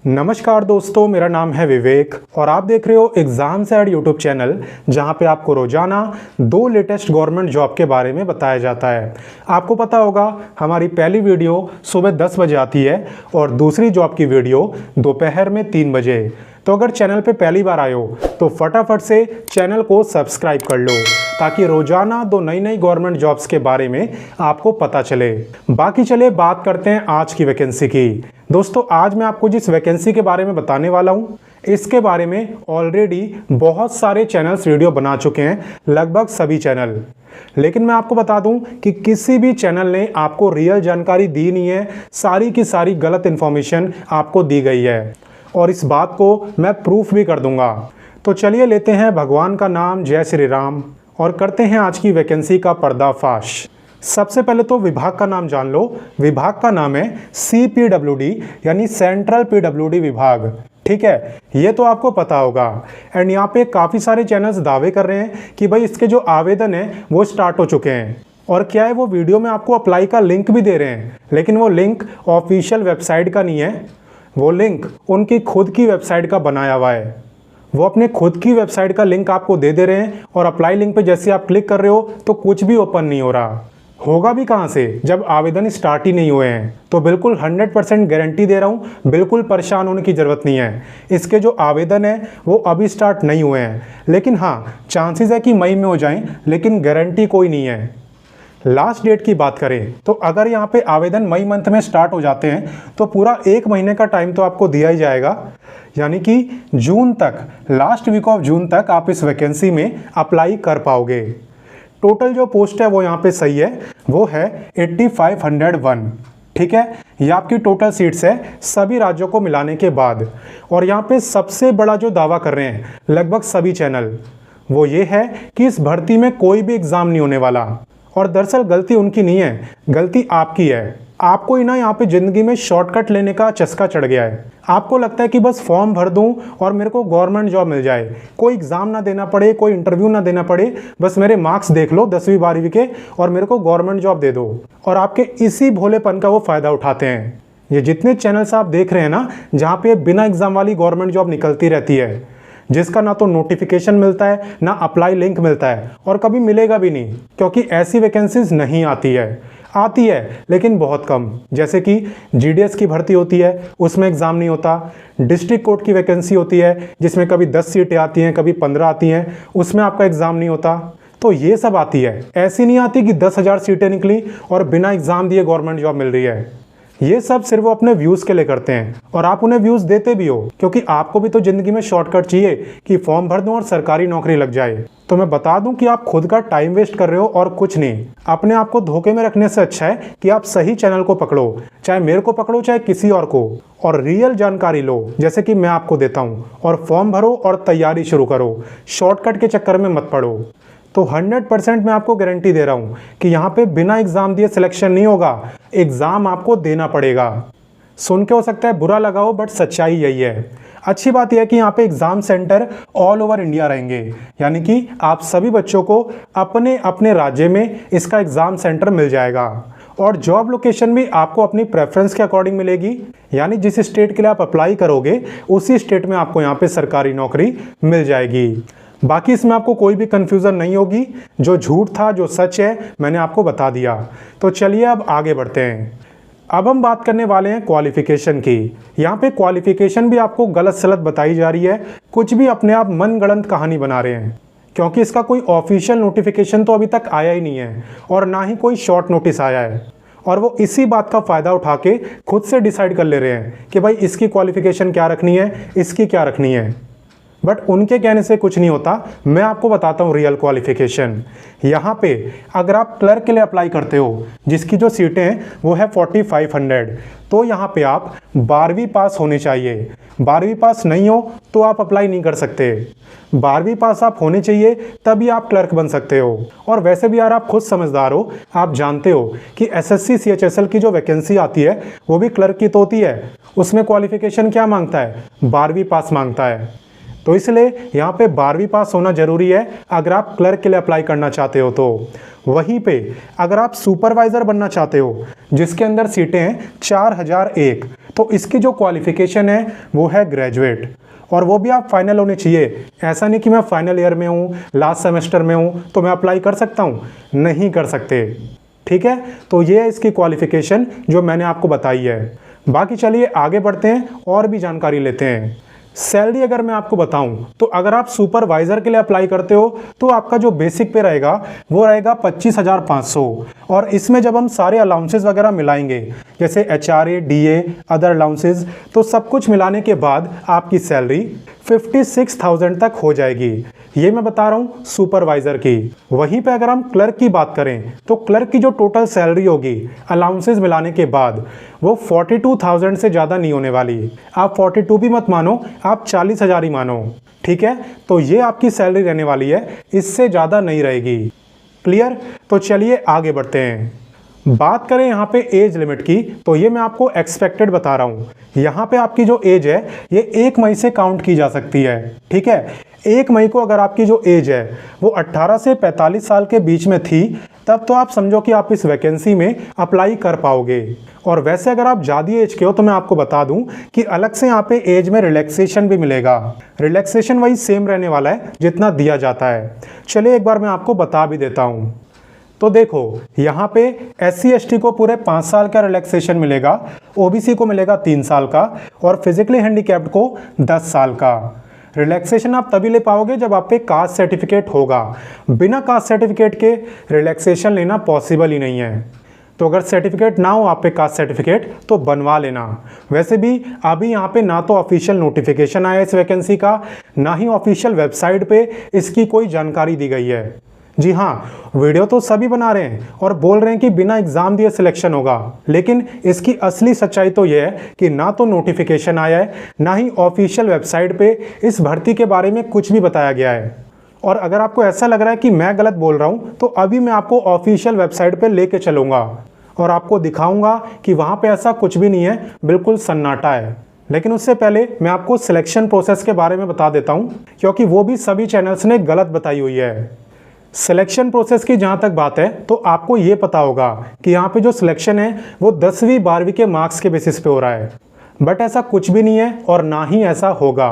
नमस्कार दोस्तों, मेरा नाम है विवेक और आप देख रहे हो एग्जाम से ऐड यूट्यूब चैनल, जहां पे आपको रोजाना 2 लेटेस्ट गवर्नमेंट जॉब के बारे में बताया जाता है। आपको पता होगा हमारी पहली वीडियो सुबह 10 बजे आती है और दूसरी जॉब की वीडियो दोपहर में 3 बजे। तो अगर चैनल पे पहली बार आए हो तो फटाफट से चैनल को सब्सक्राइब कर लो ताकि रोजाना 2 नई गवर्नमेंट जॉब्स के बारे में आपको पता चले। बाकी चले बात करते हैं आज की वैकेंसी की। दोस्तों, आज मैं आपको जिस वैकेंसी के बारे में बताने वाला हूँ इसके बारे में ऑलरेडी बहुत सारे चैनल्स वीडियो बना चुके हैं, लगभग सभी चैनल। लेकिन मैं आपको बता दूं कि किसी भी चैनल ने आपको रियल जानकारी दी नहीं है, सारी की सारी गलत इन्फॉर्मेशन आपको दी गई है और इस बात को मैं प्रूफ भी कर दूंगा। तो चलिए लेते हैं भगवान का नाम, जय श्री राम, और करते हैं आज की वैकेंसी का पर्दाफाश। सबसे पहले तो विभाग का नाम जान लो। विभाग का नाम है CPWD यानी सेंट्रल PWD विभाग। ठीक है, ये तो आपको पता होगा। एंड यहाँ पे काफ़ी सारे चैनल्स दावे कर रहे हैं कि भाई इसके जो आवेदन है वो स्टार्ट हो चुके हैं। और क्या है, वो वीडियो में आपको अप्लाई का लिंक भी दे रहे हैं, लेकिन वो लिंक ऑफिशियल वेबसाइट का नहीं है, वो लिंक उनकी खुद की वेबसाइट का बनाया हुआ है। वो अपने खुद की वेबसाइट का लिंक आपको दे दे रहे हैं और अप्लाई लिंक पे जैसे आप क्लिक कर रहे हो तो कुछ भी ओपन नहीं हो रहा। होगा भी कहाँ से जब आवेदन स्टार्ट ही नहीं हुए हैं। तो बिल्कुल 100% गारंटी दे रहा हूँ, बिल्कुल परेशान होने की ज़रूरत नहीं है। इसके जो आवेदन है वो अभी स्टार्ट नहीं हुए हैं, लेकिन हाँ चांसेस है कि मई में हो जाएं, लेकिन गारंटी कोई नहीं है। लास्ट डेट की बात करें तो अगर यहाँ पे आवेदन मई मंथ में स्टार्ट हो जाते हैं तो पूरा 1 महीने का टाइम तो आपको दिया ही जाएगा, यानी कि जून तक, लास्ट वीक ऑफ जून तक आप इस वैकेंसी में अप्लाई कर पाओगे। टोटल जो पोस्ट है वो यहाँ पे सही है, वो है 8501। ठीक है, ये आपकी टोटल सीट्स है सभी राज्यों को मिलाने के बाद। और यहाँ पे सबसे बड़ा जो दावा कर रहे हैं लगभग सभी चैनल, वो ये है कि इस भर्ती में कोई भी एग्ज़ाम नहीं होने वाला। और दरअसल गलती उनकी नहीं है, गलती आपकी है। आपको ही ना यहाँ पे ज़िंदगी में शॉर्टकट लेने का चस्का चढ़ गया है। आपको लगता है कि बस फॉर्म भर दूँ और मेरे को गवर्नमेंट जॉब मिल जाए, कोई एग्ज़ाम ना देना पड़े, कोई इंटरव्यू ना देना पड़े, बस मेरे मार्क्स देख लो 10वीं 12वीं के और मेरे को गवर्नमेंट जॉब दे दो। और आपके इसी भोलेपन का वो फ़ायदा उठाते हैं। ये जितने चैनल्स आप देख रहे हैं ना, जहाँ पे बिना एग्ज़ाम वाली गवर्नमेंट जॉब निकलती रहती है, जिसका ना तो नोटिफिकेशन मिलता है ना अप्लाई लिंक मिलता है और कभी मिलेगा भी नहीं, क्योंकि ऐसी वैकेंसीज नहीं आती है लेकिन बहुत कम। जैसे कि GDS की भर्ती होती है, उसमें एग्ज़ाम नहीं होता। डिस्ट्रिक्ट कोर्ट की वैकेंसी होती है जिसमें कभी 10 सीटें आती हैं, कभी 15 आती हैं, उसमें आपका एग्ज़ाम नहीं होता। तो ये सब आती है, ऐसी नहीं आती कि 10,000 सीटें निकली और बिना एग्ज़ाम दिए गवर्नमेंट जॉब मिल रही है। ये सब सिर्फ वो अपने व्यूज़ के लिए करते हैं और आप उन्हें व्यूज़ देते भी हो, क्योंकि आपको भी तो ज़िंदगी में शॉर्टकट चाहिए कि फॉर्म भर दूं और सरकारी नौकरी लग जाए। तो मैं बता दूं कि आप खुद का टाइम वेस्ट कर रहे हो और कुछ नहीं। अपने आप को धोखे में रखने से अच्छा है कि आप सही चैनल को पकड़ो, चाहे मेरे को पकड़ो चाहे किसी और को, और रियल जानकारी लो जैसे कि मैं आपको देता हूँ, और फॉर्म भरो और तैयारी शुरू करो। शॉर्टकट के चक्कर में मत पड़ो। तो 100% मैं आपको गारंटी दे रहा हूँ कि यहाँ पे बिना एग्ज़ाम दिए सिलेक्शन नहीं होगा, एग्ज़ाम आपको देना पड़ेगा। सुन के हो सकता है बुरा लगा हो, बट सच्चाई यही है। अच्छी बात यह है कि यहाँ पे exam centre all over India रहेंगे, यानी कि आप सभी बच्चों को अपने अपने राज्य में इसका एग्ज़ाम सेंटर मिल जाएगा। और जॉब लोकेशन भी आपको अपनी प्रेफरेंस के अकॉर्डिंग मिलेगी, यानी जिस स्टेट के लिए आप अप्लाई करोगे उसी स्टेट में आपको यहाँ पे सरकारी नौकरी मिल जाएगी। बाकी इसमें आपको कोई भी कन्फ्यूज़न नहीं होगी। जो झूठ था, जो सच है, मैंने आपको बता दिया। तो चलिए अब आगे बढ़ते हैं। अब हम बात करने वाले हैं क्वालिफ़िकेशन की। यहाँ पे क्वालिफ़िकेशन भी आपको गलत सलत बताई जा रही है, कुछ भी अपने आप मनगढ़ंत कहानी बना रहे हैं, क्योंकि इसका कोई ऑफिशियल नोटिफिकेशन तो अभी तक आया ही नहीं है और ना ही कोई शॉर्ट नोटिस आया है। और वो इसी बात का फ़ायदा उठा के खुद से डिसाइड कर ले रहे हैं कि भाई इसकी क्वालिफ़िकेशन क्या रखनी है, इसकी क्या रखनी है। बट उनके कहने से कुछ नहीं होता। मैं आपको बताता हूँ रियल क्वालिफ़िकेशन। यहाँ पे अगर आप क्लर्क के लिए अप्लाई करते हो, जिसकी जो सीटें हैं वो है 4500, तो यहाँ पे आप 12वीं पास होने चाहिए। 12वीं पास नहीं हो तो आप अप्लाई नहीं कर सकते। 12वीं पास आप होने चाहिए, तभी आप क्लर्क बन सकते हो। और वैसे भी यार आप खुद समझदार हो, आप जानते हो कि SSC CHSL की जो वैकेंसी आती है वो भी क्लर्क की तो होती है। उसमें क्वालिफ़िकेशन क्या मांगता है, 12वीं पास मांगता है। तो इसलिए यहाँ पे 12वीं पास होना ज़रूरी है अगर आप क्लर्क के लिए अप्लाई करना चाहते हो। तो वहीं पे अगर आप सुपरवाइज़र बनना चाहते हो जिसके अंदर सीटें हैं 4001, तो इसकी जो क्वालिफ़िकेशन है वो है ग्रेजुएट, और वो भी आप फाइनल होने चाहिए। ऐसा नहीं कि मैं फाइनल ईयर में हूँ, लास्ट सेमेस्टर में हूँ तो मैं अप्लाई कर सकता हूँ, नहीं कर सकते। ठीक है, तो ये है इसकी क्वालिफ़िकेशन जो मैंने आपको बताई है। बाकी चलिए आगे बढ़ते हैं और भी जानकारी लेते हैं। सैलरी अगर मैं आपको बताऊं तो अगर आप सुपरवाइज़र के लिए अप्लाई करते हो तो आपका जो बेसिक पे रहेगा वो रहेगा 25,500, और इसमें जब हम सारे अलाउंसेस वगैरह मिलाएंगे जैसे HRA, DA, अदर अलाउंसेस, तो सब कुछ मिलाने के बाद आपकी सैलरी 56,000 तक हो जाएगी। ये मैं बता रहा हूँ सुपरवाइज़र की। वहीं पे अगर हम क्लर्क की बात करें तो क्लर्क की जो टोटल सैलरी होगी अलाउंसेस मिलाने के बाद वो 42,000 से ज़्यादा नहीं होने वाली। आप 42 भी मत मानो, आप 40,000 ही मानो। ठीक है, तो ये आपकी सैलरी रहने वाली है, इससे ज़्यादा नहीं रहेगी। क्लियर? तो चलिए आगे बढ़ते हैं। बात करें यहाँ पे एज लिमिट की, तो ये मैं आपको एक्सपेक्टेड बता रहा हूँ। यहाँ पे आपकी जो एज है ये 1 मई से काउंट की जा सकती है। ठीक है, 1 मई को अगर आपकी जो एज है वो 18 से 45 साल के बीच में थी तब तो आप समझो कि आप इस वैकेंसी में अप्लाई कर पाओगे। और वैसे अगर आप ज़्यादा एज के हो तो मैं आपको बता दूं कि अलग से यहाँ पे एज में रिलैक्सेशन भी मिलेगा। रिलैक्सेशन वही सेम रहने वाला है जितना दिया जाता है। चलिए एक बार मैं आपको बता भी देता हूँ। तो देखो यहाँ पे SC ST को पूरे 5 साल का रिलैक्सेशन मिलेगा, OBC को मिलेगा 3 साल का, और फिजिकली हैंडीकैप्ड को 10 साल का। रिलैक्सेशन आप तभी ले पाओगे जब आप पे कास्ट सर्टिफिकेट होगा। बिना कास्ट सर्टिफिकेट के रिलैक्सेशन लेना पॉसिबल ही नहीं है। तो अगर सर्टिफिकेट ना हो आप पे कास्ट सर्टिफिकेट तो बनवा लेना। वैसे भी अभी यहाँ पे ना तो ऑफिशियल नोटिफिकेशन आया इस वैकेंसी का, ना ही ऑफिशियल वेबसाइट पे इसकी कोई जानकारी दी गई है। जी हाँ, वीडियो तो सभी बना रहे हैं और बोल रहे हैं कि बिना एग्ज़ाम दिए सिलेक्शन होगा, लेकिन इसकी असली सच्चाई तो ये है कि ना तो नोटिफिकेशन आया है, ना ही ऑफिशियल वेबसाइट पे इस भर्ती के बारे में कुछ भी बताया गया है। और अगर आपको ऐसा लग रहा है कि मैं गलत बोल रहा हूँ तो अभी मैं आपको ऑफिशियल वेबसाइट पे लेके चलूँगा और आपको दिखाऊँगा कि वहाँ पे ऐसा कुछ भी नहीं है, बिल्कुल सन्नाटा है। लेकिन उससे पहले मैं आपको सिलेक्शन प्रोसेस के बारे में बता देता हूँ, क्योंकि वो भी सभी चैनल्स ने गलत बताई हुई है। सिलेक्शन प्रोसेस की जहाँ तक बात है तो आपको ये पता होगा कि यहाँ पे जो सिलेक्शन है वो 10वीं 12वीं के मार्क्स के बेसिस पे हो रहा है, बट ऐसा कुछ भी नहीं है और ना ही ऐसा होगा।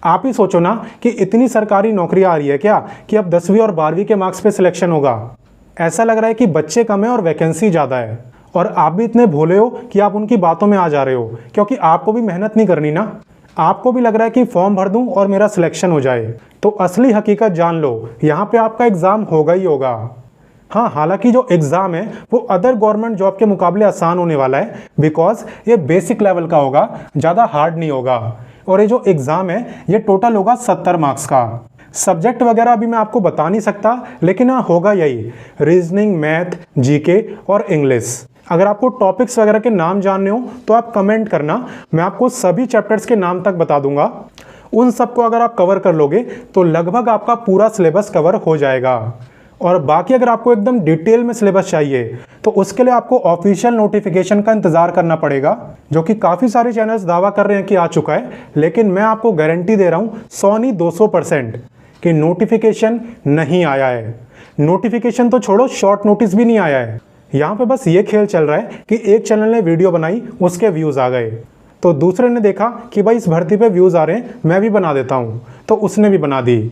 आप ही सोचो ना कि इतनी सरकारी नौकरी आ रही है क्या कि अब 10वीं और 12वीं के मार्क्स पे सिलेक्शन होगा। ऐसा लग रहा है कि बच्चे कम है और वैकेंसी ज़्यादा है, और आप भी इतने भोले हो कि आप उनकी बातों में आ जा रहे हो, क्योंकि आपको भी मेहनत नहीं करनी ना। आपको भी लग रहा है कि फॉर्म भर दूं और मेरा सिलेक्शन हो जाए। तो असली हकीकत जान लो, यहाँ पे आपका एग्ज़ाम होगा ही होगा। हाँ, हालांकि जो एग्ज़ाम है वो अदर गवर्नमेंट जॉब के मुकाबले आसान होने वाला है, बिकॉज ये बेसिक लेवल का होगा, ज़्यादा हार्ड नहीं होगा। और ये जो एग्ज़ाम है ये टोटल होगा 70 मार्क्स का। सब्जेक्ट वगैरह अभी मैं आपको बता नहीं सकता, लेकिन हाँ होगा यही, रीजनिंग, मैथ, GK और इंग्लिश। अगर आपको टॉपिक्स वगैरह के नाम जानने हो तो आप कमेंट करना, मैं आपको सभी चैप्टर्स के नाम तक बता दूंगा। उन सबको अगर आप कवर कर लोगे तो लगभग आपका पूरा सिलेबस कवर हो जाएगा। और बाकी अगर आपको एकदम डिटेल में सिलेबस चाहिए तो उसके लिए आपको ऑफिशियल नोटिफिकेशन का इंतज़ार करना पड़ेगा, जो कि काफ़ी सारे चैनल्स दावा कर रहे हैं कि आ चुका है। लेकिन मैं आपको गारंटी दे रहा हूँ 100 नहीं 200% कि नोटिफिकेशन नहीं आया है। नोटिफिकेशन तो छोड़ो, शॉर्ट नोटिस भी नहीं आया है। यहाँ पे बस ये खेल चल रहा है कि एक चैनल ने वीडियो बनाई, उसके व्यूज़ आ गए, तो दूसरे ने देखा कि भाई इस भर्ती पे व्यूज़ आ रहे हैं, मैं भी बना देता हूँ, तो उसने भी बना दी।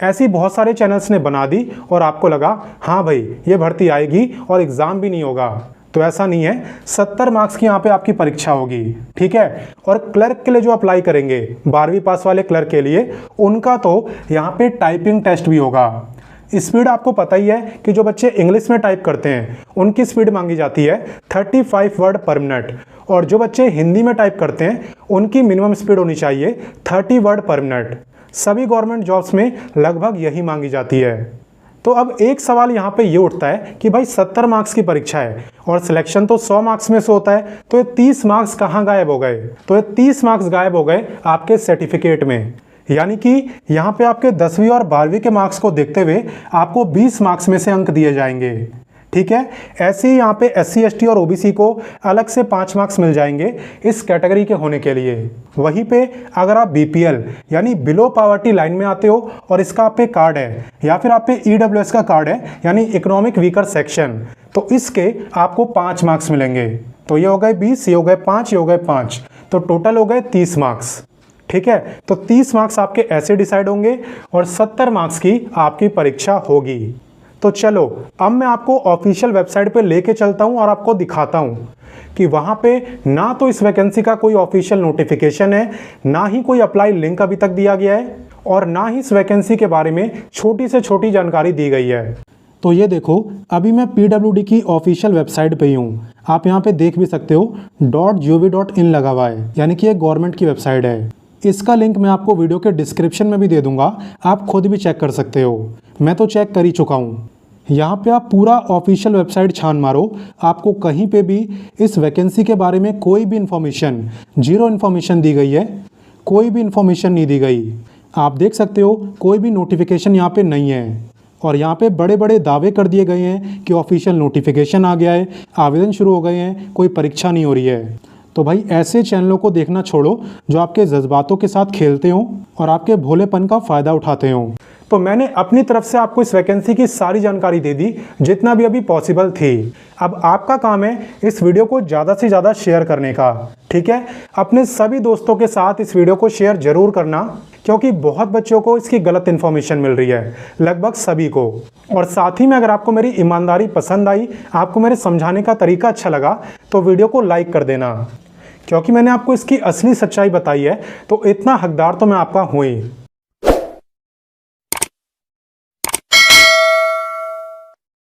ऐसी बहुत सारे चैनल्स ने बना दी और आपको लगा हाँ भाई ये भर्ती आएगी और एग्ज़ाम भी नहीं होगा। तो ऐसा नहीं है, 70 मार्क्स की यहाँ पे आपकी परीक्षा होगी। ठीक है, और क्लर्क के लिए जो अप्लाई करेंगे 12वीं पास वाले क्लर्क के लिए, उनका तो यहाँ पे टाइपिंग टेस्ट भी होगा। स्पीड आपको पता ही है कि जो बच्चे इंग्लिश में टाइप करते हैं उनकी स्पीड मांगी जाती है 35 वर्ड पर मिनट, और जो बच्चे हिंदी में टाइप करते हैं उनकी मिनिमम स्पीड होनी चाहिए 30 वर्ड पर मिनट। सभी गवर्नमेंट जॉब्स में लगभग यही मांगी जाती है। तो अब एक सवाल यहाँ पे ये उठता है कि भाई 70 मार्क्स की परीक्षा है और सिलेक्शन तो 100 मार्क्स में से होता है, तो ये 30 मार्क्स कहाँ गायब हो गए? तो ये 30 मार्क्स गायब हो गए आपके सर्टिफिकेट में। यानी कि यहाँ पे आपके 10वीं और 12वीं के मार्क्स को देखते हुए आपको 20 मार्क्स में से अंक दिए जाएंगे। ठीक है। ऐसे ही यहाँ पे SC ST और OBC को अलग से 5 मार्क्स मिल जाएंगे इस कैटेगरी के होने के लिए। वहीं पे अगर आप BPL यानी बिलो पॉवर्टी लाइन में आते हो और इसका आप पे कार्ड है या फिर आप पे EWS का कार्ड है यानी इकोनॉमिक वीकर सेक्शन, तो इसके आपको 5 मार्क्स मिलेंगे। तो ये हो गए 20, ये हो गए 5, ये हो गए 5, तो टोटल हो गए 30 मार्क्स। ठीक है, तो 30 मार्क्स आपके ऐसे डिसाइड होंगे और 70 मार्क्स की आपकी परीक्षा होगी। तो चलो अब मैं आपको ऑफिशियल वेबसाइट पे लेके चलता हूं और आपको दिखाता हूं कि वहां पे ना तो इस वैकेंसी का कोई ऑफिशियल नोटिफिकेशन है, ना ही कोई अप्लाई लिंक अभी तक दिया गया है और ना ही इस वैकेंसी के बारे में छोटी से छोटी जानकारी दी गई है। तो ये देखो, अभी मैं PWD की ऑफिशियल वेबसाइट पे ही हूँ। आप यहाँ पे देख भी सकते हो .gov.in लगा हुआ है, यानी कि एक गवर्नमेंट की वेबसाइट है। इसका लिंक मैं आपको वीडियो के डिस्क्रिप्शन में भी दे दूंगा, आप खुद भी चेक कर सकते हो। मैं तो चेक कर ही चुका हूँ। यहाँ पे आप पूरा ऑफिशियल वेबसाइट छान मारो, आपको कहीं पे भी इस वैकेंसी के बारे में कोई भी इन्फॉर्मेशन, जीरो इन्फॉर्मेशन दी गई है, कोई भी इन्फॉर्मेशन नहीं दी गई। आप देख सकते हो कोई भी नोटिफिकेशन यहाँ पे नहीं है और यहाँ पे बड़े बड़े दावे कर दिए गए हैं कि ऑफिशियल नोटिफिकेशन आ गया है, आवेदन शुरू हो गए हैं, कोई परीक्षा नहीं हो रही है। तो भाई ऐसे चैनलों को देखना छोड़ो जो आपके जज्बातों के साथ खेलते हों और आपके भोलेपन का फ़ायदा उठाते हों। तो मैंने अपनी तरफ से आपको इस वैकेंसी की सारी जानकारी दे दी जितना भी अभी पॉसिबल थी। अब आपका काम है इस वीडियो को ज़्यादा से ज़्यादा शेयर करने का। ठीक है, अपने सभी दोस्तों के साथ इस वीडियो को शेयर जरूर करना, क्योंकि बहुत बच्चों को इसकी गलत इन्फॉर्मेशन मिल रही है, लगभग सभी को। और साथ ही में अगर आपको मेरी ईमानदारी पसंद आई, आपको मेरे समझाने का तरीका अच्छा लगा, तो वीडियो को लाइक कर देना, क्योंकि मैंने आपको इसकी असली सच्चाई बताई है, तो इतना हकदार तो मैं आपका हूँ ही।